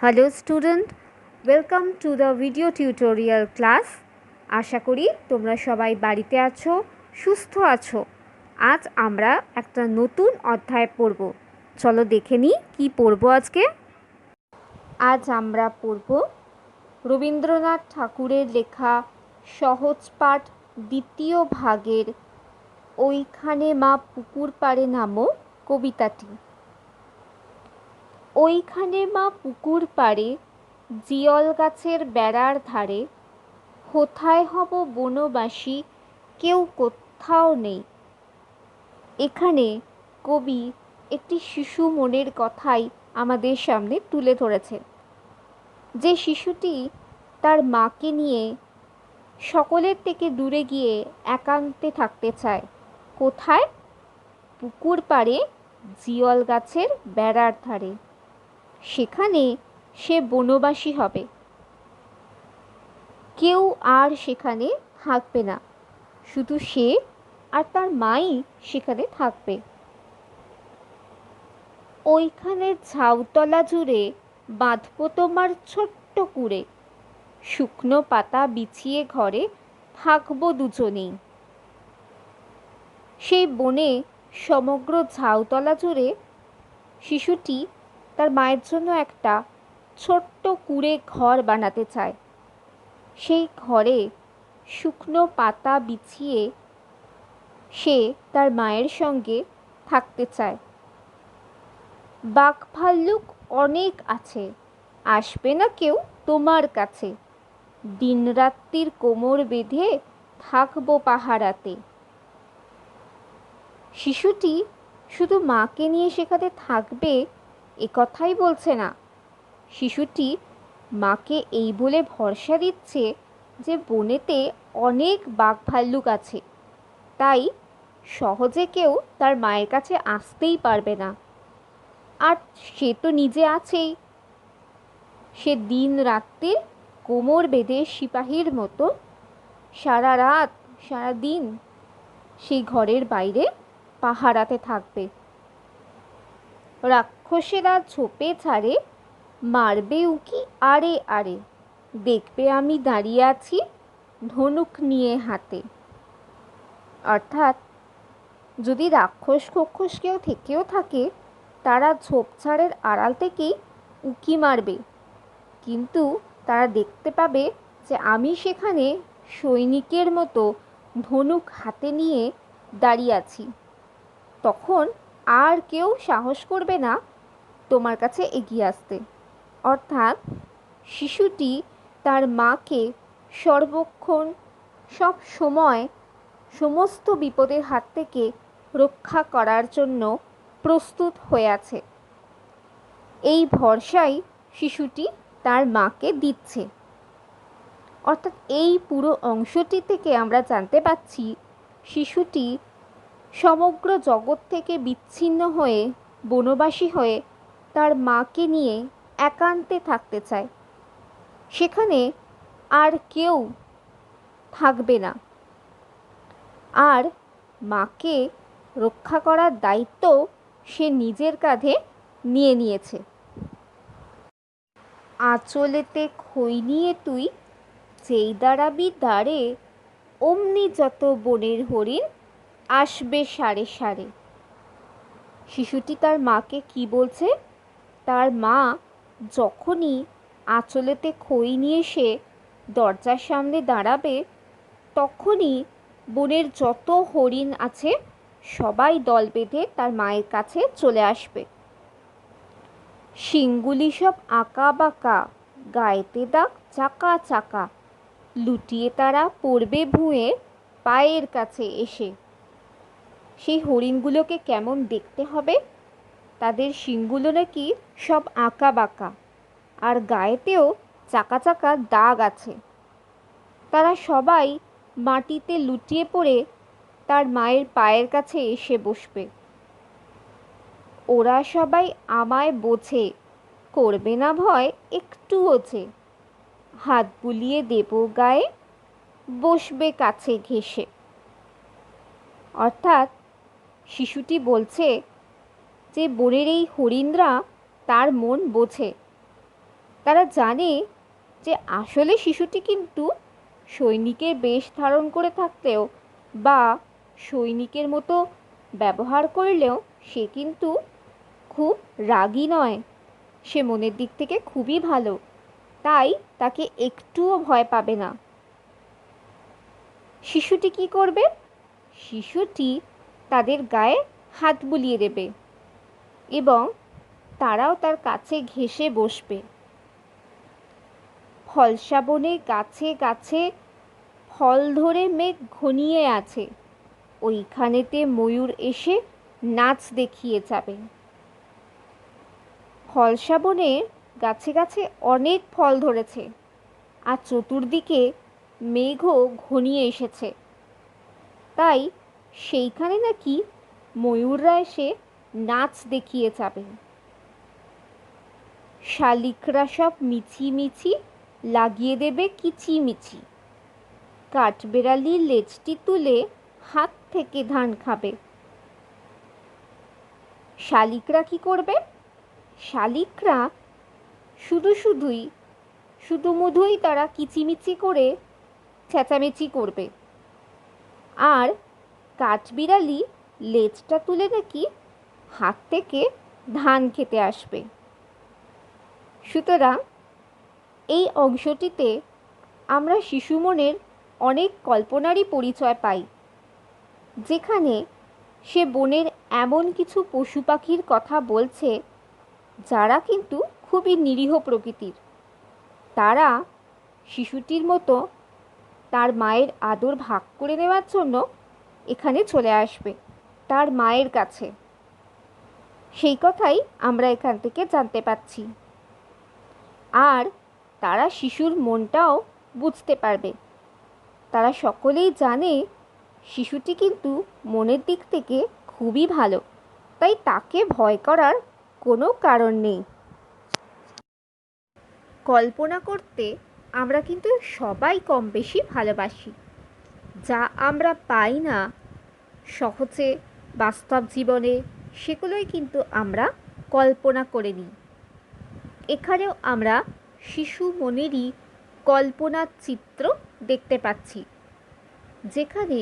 Hello student, welcome to the video tutorial class. আশা করি তোমরা সবাই বাড়িতে আছো, সুস্থ আছো। আজ আমরা একটা নতুন অধ্যায় পড়ব। চলো দেখে নিই কী পড়ব আজকে। আজ আমরা পড়ব রবীন্দ্রনাথ ঠাকুরের লেখা সহজ পাঠ দ্বিতীয় ভাগের ওইখানে মা পুকুর পাড়ে নামক কবিতাটি। ওইখানে মা পুকুর পাড়ে জিয়ল গাছের বেড়ার ধারে, কোথায় হব বনবাসী কেউ কোথাও নেই। এখানে কবি একটি শিশু মনের কথাই আমাদের সামনে তুলে ধরেছেন, যে শিশুটি তার মাকে নিয়ে সকলের থেকে দূরে গিয়ে একান্তে থাকতে চায়। কোথায়? পুকুর পাড়ে জিয়ল গাছের বেড়ার ধারে। সেখানে সে বনবাসী হবে, কেউ আর সেখানে থাকবে না, শুধু সে আর তার মাই সেখানে থাকবে। ওইখানে ঝাউতলা জুড়ে বাঁধব তোমার ছোট্ট কুড়ে, শুকনো পাতা বিছিয়ে ঘরে থাকবো দুজনেই। সেই বনে সমগ্র ঝাউতলা জুড়ে শিশুটি তার মায়ের জন্য একটা ছোট্ট কুড়ে ঘর বানাতে চায়। সেই ঘরে শুকনো পাতা বিছিয়ে সে তার মায়ের সঙ্গে থাকতে চায়। বাঘ ভাল্লুক অনেক আছে, আসবে না কেউ তোমার কাছে, দিনরাত্রির কোমর বেঁধে থাকবো পাহারাতে। শিশুটি শুধু মাকে নিয়ে সেখানে থাকবে এ কথাই বলছে না। শিশুটি মাকে এই বলে ভরসা দিচ্ছে যে বনেতে অনেক বাঘ ভাল্লুক আছে, তাই সহজে কেউ তার মায়ের কাছে আসতেই পারবে না। আর সে তো নিজে আছেই। সে দিন রাত্রির কোমর বেঁধে সিপাহীর মতো সারা রাত সারা দিন সেই ঘরের বাইরে পাহারাতে থাকবে। রাক্ষসেরা ঝোপে ছাড়ে মারবে উকি আরে আরে, দেখবে আমি দাঁড়িয়ে আছি ধনুক নিয়ে হাতে। অর্থাৎ যদি রাক্ষস খক্ষস কেউ থেকেও থাকে, তারা ঝোপঝাড়ের আড়াল থেকেই উকি মারবে, কিন্তু তারা দেখতে পাবে যে আমি সেখানে সৈনিকের মতো ধনুক হাতে নিয়ে দাঁড়িয়ে আছি। তখন আর কেউ সাহস করবে না তোমার কাছে এগিয়ে আসতে। অর্থাৎ শিশুটি তার মাকে সর্বক্ষণ সব সময় সমস্ত বিপদের হাত থেকে রক্ষা করার জন্য প্রস্তুত হয়ে আছে। এই ভরসাই শিশুটি তার মাকে দিচ্ছে। অর্থাৎ এই পুরো অংশটি থেকে আমরা জানতে পারছি শিশুটি সমগ্র জগৎ থেকে বিচ্ছিন্ন হয়ে বনবাসী হয়ে তার মাকে নিয়ে একান্তে থাকতে চায়। সেখানে আর কেউ থাকবে না, আর মাকে রক্ষা করার দায়িত্ব সে নিজের কাঁধে নিয়ে নিয়েছে। আঁচলেতে খই নিয়ে তুই যেই দাঁড়াবি দাঁড়ে, অমনি যত বনের হরিণ আসবে সারে সারে। শিশুটি তার মাকে কি বলছে? তার মা যখনই আঁচলেতে খই নিয়ে সে দরজার সামনে দাঁড়াবে, তখনই বনের যত হরিণ আছে সবাই দল বেঁধে তার মায়ের কাছে চলে আসবে। শিংগুলি সব আঁকা বাঁকা, গায়েতে দাগ চাকা চাকা, লুটিয়ে তারা পড়বে ভুঁয়ে পায়ের কাছে এসে। সেই হরিণগুলোকে কেমন দেখতে হবে? তাদের শিংগুলো নাকি সব আঁকা বাঁকা, আর গায়েতেও চাকা চাকা দাগ আছে। তারা সবাই মাটিতে লুটিয়ে পড়ে তার মায়ের পায়ের কাছে এসে বসবে। ওরা সবাই আমায় বোঝে, করবে না ভয় একটুও যে, হাত বুলিয়ে দেব গায়ে, বসবে কাছে ঘেঁষে। অর্থাৎ শিশুটি বলছে যে বনের এই হরিণরা তার মন বোঝে, তারা জানে যে আসলে শিশুটি কিন্তু সৈনিকের বেশ ধারণ করে থাকলেও বা সৈনিকের মতো ব্যবহার করলেও সে কিন্তু খুব রাগী নয়, সে মনের দিক থেকে খুবই ভালো, তাই তাকে একটুও ভয় পাবে না। শিশুটি কি করবে? শিশুটি তাদের গায়ে হাত বুলিয়ে দেবে এবং তারাও তার কাছে ঘেঁষে বসবে। ফলসা বনে গাছে গাছে ফল ধরে মেঘ ঘনিয়ে আছে, ওইখানেতে ময়ূর এসে নাচ দেখিয়ে যাবে। ফলসা বনের গাছে গাছে অনেক ফল ধরেছে আর চতুর্দিকে মেঘও ঘনিয়ে এসেছে, তাই সেইখানে নাকি ময়ূররা এসে নাচ দেখিয়ে যাবে। শালিকরা সব মিছিমিছি লাগিয়ে দেবে কিচিমিচি, কাঠবেড়ালি লেজটি তুলে হাত থেকে ধান খাবে। শালিকরা কি করবে? শালিকরা শুধুমুধুই তারা কিচিমিচি করে চেঁচামেচি করবে, আর কাঠবিড়ালি লেজটা তুলে নাকি হাত থেকে ধান খেতে আসবে। সুতরাং এই অংশটিতে আমরা শিশু মনের অনেক কল্পনারই পরিচয় পাই, যেখানে সে বনের এমন কিছু পশু পাখির কথা বলছে যারা কিন্তু খুবই নিরীহ প্রকৃতির। তারা শিশুটির মতো তার মায়ের আদর ভাগ করে নেওয়ার জন্য এখানে চলে আসবে তার মায়ের কাছে, সেই কথাই আমরা এখান থেকে জানতে পাচ্ছি। আর তারা শিশুর মনটাও বুঝতে পারবে। তারা সকলেই জানে শিশুটি কিন্তু মনের দিক থেকে খুবই ভালো, তাই তাকে ভয় করার কোনো কারণ নেই। কল্পনা করতে আমরা কিন্তু সবাই কম বেশি ভালোবাসি। যা আমরা পাই না সহজে বাস্তব জীবনে, সেগুলোই কিন্তু আমরা কল্পনা করে নিই। এখানেও আমরা শিশু মনেরই কল্পনার চিত্র দেখতে পাচ্ছি, যেখানে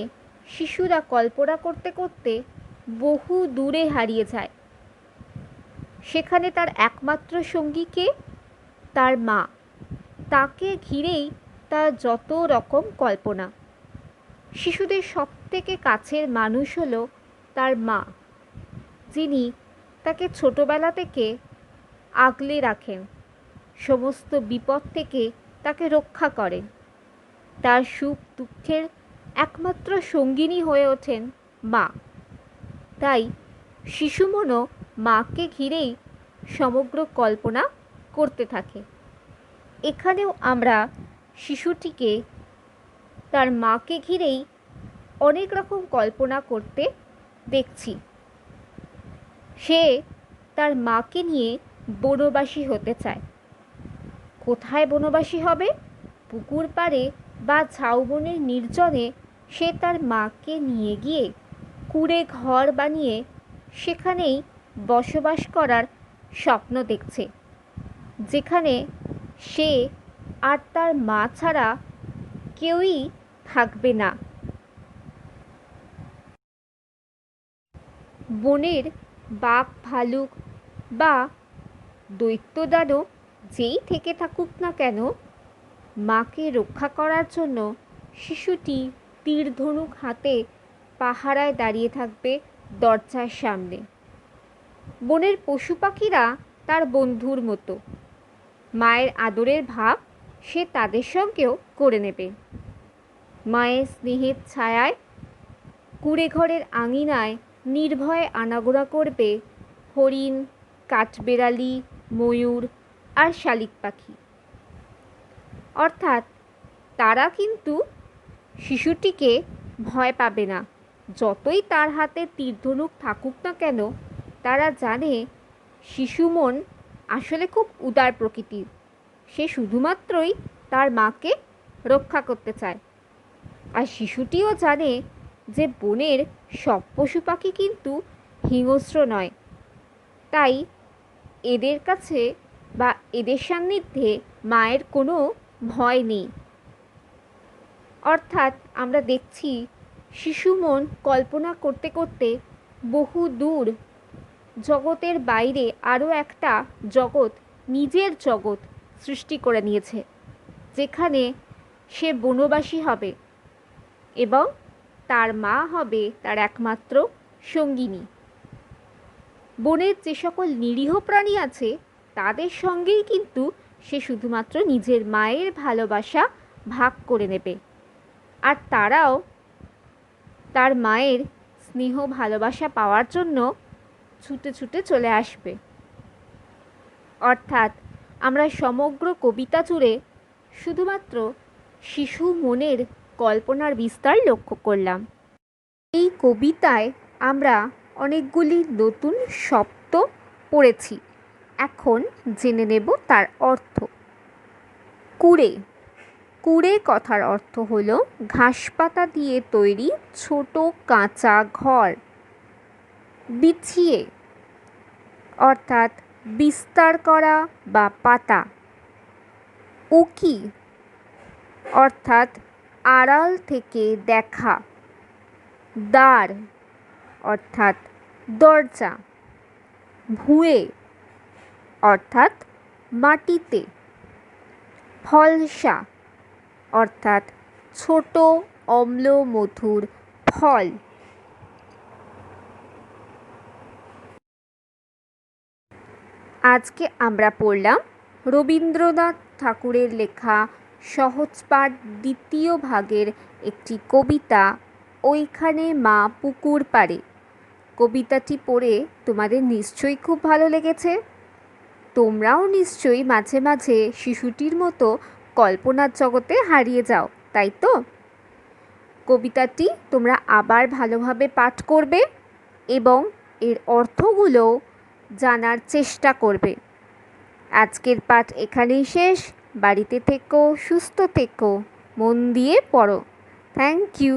শিশুরা কল্পনা করতে করতে বহু দূরে হারিয়ে যায়। সেখানে তার একমাত্র সঙ্গীকে তার মা, তাকে ঘিরেই তার যত রকম কল্পনা। শিশুদের সবথেকে কাছের মানুষ হলো তার মা, যিনি তাকে ছোটবেলা থেকে আগলে রাখেন, সমস্ত বিপদ থেকে তাকে রক্ষা করেন। তার সুখ দুঃখের একমাত্র সঙ্গিনী হয়ে ওঠেন মা। তাই শিশু মনও মাকে ঘিরেই সমগ্র কল্পনা করতে থাকে। এখানেও আমরা শিশুটিকে তার মাকে ঘিরেই অনেক রকম কল্পনা করতে দেখছি। সে তার মাকে নিয়ে বনবাসী হতে চায়। কোথায় বনবাসী হবে? পুকুর পাড়ে বা ঝাউবনের নির্জনে সে তার মাকে নিয়ে গিয়ে কুঁড়ে ঘর বানিয়ে সেখানেই বসবাস করার স্বপ্ন দেখছে, যেখানে সে আর তার মা ছাড়া কেউই থাকবে না। বনের বাঘ ভালুক বা দৈত্যদানব যেই থেকে থাকুক না কেন, মাকে রক্ষা করার জন্য শিশুটি তীর ধনুক হাতে পাহারায় দাঁড়িয়ে থাকবে দরজার সামনে। বনের পশু পাখিরা তার বন্ধুর মতো, মায়ের আদরের ভাব সে তাদের সঙ্গেও করে নেবে। মায়ের স্নেহের ছায়ায় কুঁড়ে ঘরের আঙিনায় নির্ভয়ে আনাগোনা করবে হরিণ, কাঠবেড়ালি, ময়ূর আর শালিক পাখি। অর্থাৎ তারা কিন্তু শিশুটিকে ভয় পাবে না, যতই তার হাতে তীর ধনুক থাকুক না কেন। তারা জানে শিশু মন আসলে খুব উদার প্রকৃতির, সে শুধুমাত্রই তার মাকে রক্ষা করতে চায়। আর শিশুটিও জানে যে বনের সব পশু পাখি কিন্তু হিংস্র নয়, তাই এদের কাছে বা এদের সান্নিধ্যে মায়ের কোনো ভয় নেই। অর্থাৎ আমরা দেখছি শিশু মন কল্পনা করতে করতে বহু দূর জগতের বাইরে আরও একটা জগৎ, নিজের জগৎ সৃষ্টি করে নিয়েছে, যেখানে সে বনবাসী হবে এবং তার মা হবে তার একমাত্র সঙ্গিনী। বনের যে সকল নিরীহ প্রাণী আছে তাদের সঙ্গেই কিন্তু সে শুধুমাত্র নিজের মায়ের ভালোবাসা ভাগ করে নেবে, আর তারাও তার মায়ের স্নেহ ভালোবাসা পাওয়ার জন্য ছুটে ছুটে চলে আসবে। অর্থাৎ আমরা সমগ্র কবিতা জুড়ে শুধুমাত্র শিশু মনের কল্পনার বিস্তার লক্ষ্য করলাম। এই কবিতায় আমরা অনেকগুলি নতুন শব্দ পড়েছি। এখন জেনে নেব তার অর্থ। কুড়ে। কুড়ে কথার অর্থ হলো ঘাসপাতা দিয়ে তৈরি ছোট কাঁচা ঘর। বিছিয়ে অর্থাৎ বিস্তার করা বা পাতা। উকি অর্থাৎ আড়াল থেকে দেখা। দ্বার অর্থাৎ দরজা। ভুঁয়ে অর্থাৎ মাটিতে। ফলসা অর্থাৎ ছোট অম্ল মধুর ফল। আজকে আমরা পড়লাম রবীন্দ্রনাথ ঠাকুরের লেখা সহজপাঠ দ্বিতীয় ভাগের একটি কবিতা, ওইখানে মা পুকুর পাড়ে। কবিতাটি পড়ে তোমাদের নিশ্চয়ই খুব ভালো লেগেছে। তোমরাও নিশ্চয়ই মাঝে মাঝে শিশুটির মতো কল্পনার জগতে হারিয়ে যাও, তাই তো? কবিতাটি তোমরা আবার ভালোভাবে পাঠ করবে এবং এর অর্থগুলো জানার চেষ্টা করবে। আজকের পাঠ এখানেই শেষ। বাড়িতে থেকো, সুস্থ থেকো, মন দিয়ে পড়ো। Thank you.